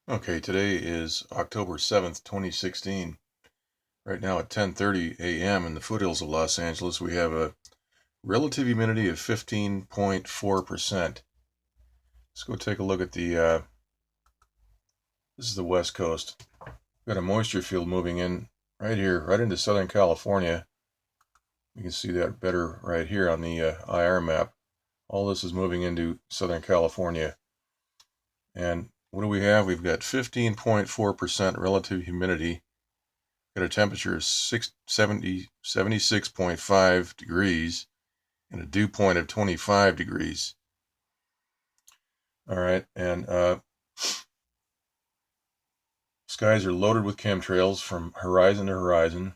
Okay, today is October 7th, 2016. Right now at 10:30 a.m. in the foothills of Los Angeles, we have a relative humidity of 15.4%. Let's go take a look at this is the West Coast. We've got a moisture field moving in right here, right into Southern California. You can see that better right here on the IR map. All this is moving into Southern California. And what do we have? We've got 15.4% relative humidity. Got a temperature of 76.5 degrees and a dew point of 25 degrees. All right, and skies are loaded with chemtrails from horizon to horizon,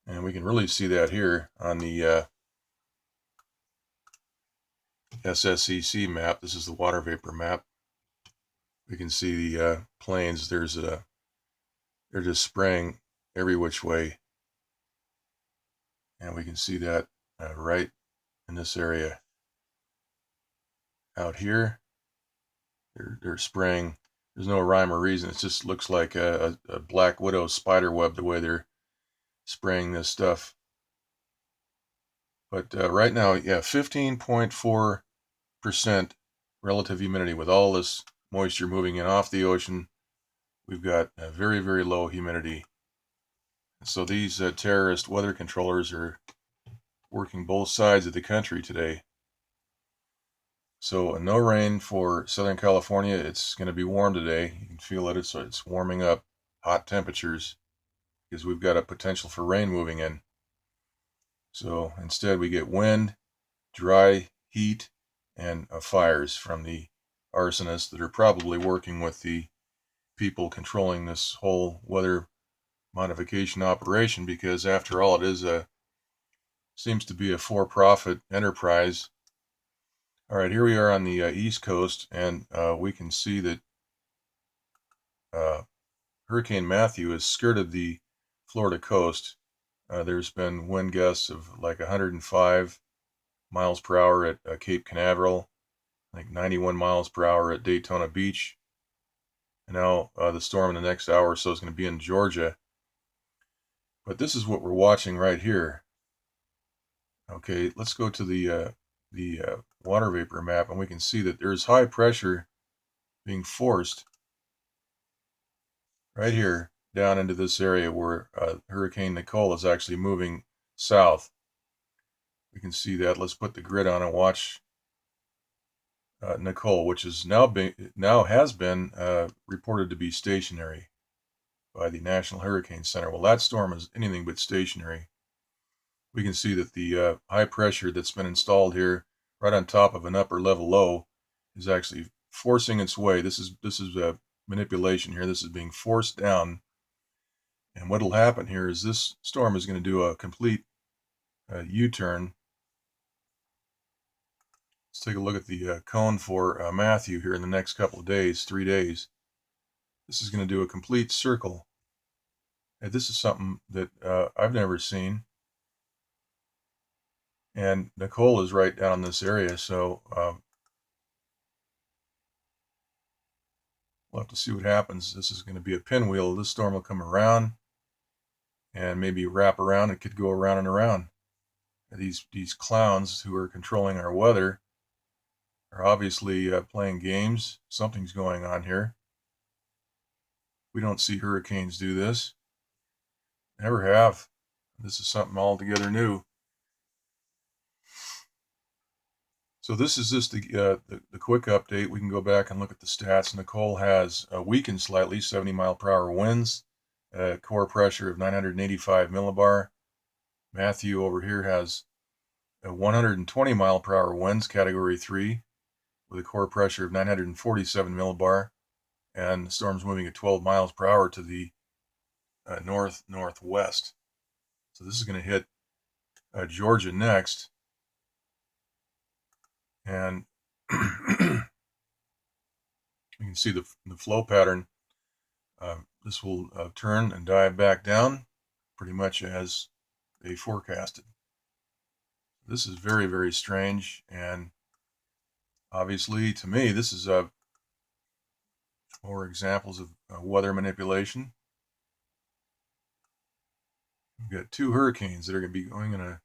and we can really see that here on the SSCC map. This is the water vapor map. We can see the plains. They're just spraying every which way, and we can see that right in this area. Out here, they're spraying. There's no rhyme or reason. It just looks like a black widow spider web the way they're spraying this stuff. But right now, yeah, 15.4% relative humidity with all this moisture moving in off the ocean. We've got a very, very low humidity. So these terrorist weather controllers are working both sides of the country today. So no rain for Southern California. It's going to be warm today. You can feel it. It's warming up, hot temperatures, because we've got a potential for rain moving in. So instead we get wind, dry heat, and fires from the arsonists that are probably working with the people controlling this whole weather modification operation, because after all, seems to be a for-profit enterprise. All right, here we are on the East Coast, and we can see that Hurricane Matthew has skirted the Florida coast. There's been wind gusts of like 105 miles per hour at Cape Canaveral, like 91 miles per hour at Daytona Beach. And now the storm in the next hour or so is going to be in Georgia. But this is what we're watching right here. Okay, let's go to the water vapor map, and we can see that there's high pressure being forced right here down into this area where Hurricane Nicole is actually moving south. We can see that. Let's put the grid on and watch Nicole, which is now has been reported to be stationary by the National Hurricane Center. Well, that storm is anything but stationary. We can see that the high pressure that's been installed here, right on top of an upper level low, is actually forcing its way. This is manipulation here. This is being forced down, and what will happen here is this storm is going to do a complete U-turn. Let's take a look at the cone for Matthew here in the next couple of days, 3 days. This is going to do a complete circle. And this is something that I've never seen. And Nicole is right down in this area, so we'll have to see what happens. This is going to be a pinwheel. This storm will come around and maybe wrap around. It could go around and around. These clowns who are controlling our weather are obviously playing games. Something's going on here. We don't see hurricanes do this. Never have. This is something altogether new. So this is just the quick update. We can go back and look at the stats. Nicole has weakened slightly, 70 mile per hour winds, core pressure of 985 millibar. Matthew over here has 120 mile per hour winds, category 3, with a core pressure of 947 millibar. And the storm's moving at 12 miles per hour to the northwest. So this is going to hit Georgia next. And you can see the flow pattern. This will turn and dive back down pretty much as they forecasted. This is very, very strange, and obviously to me this is More examples of weather manipulation. We've got 2 hurricanes that are going to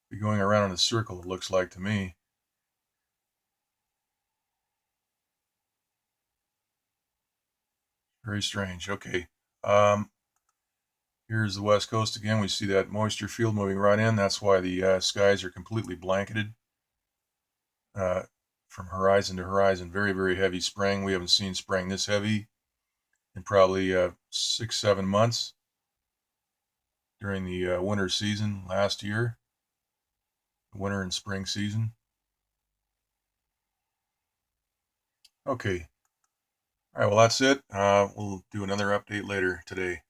be going around in a circle, it looks like to me. Very strange. Okay. Here's the west coast again. We see that moisture field moving right in. That's why the skies are completely blanketed uh, from horizon to horizon. Very, very heavy spraying. We haven't seen spraying this heavy in probably 6, 7 months during the winter season last year, winter and spring season. Okay. All right, well, that's it. We'll do another update later today.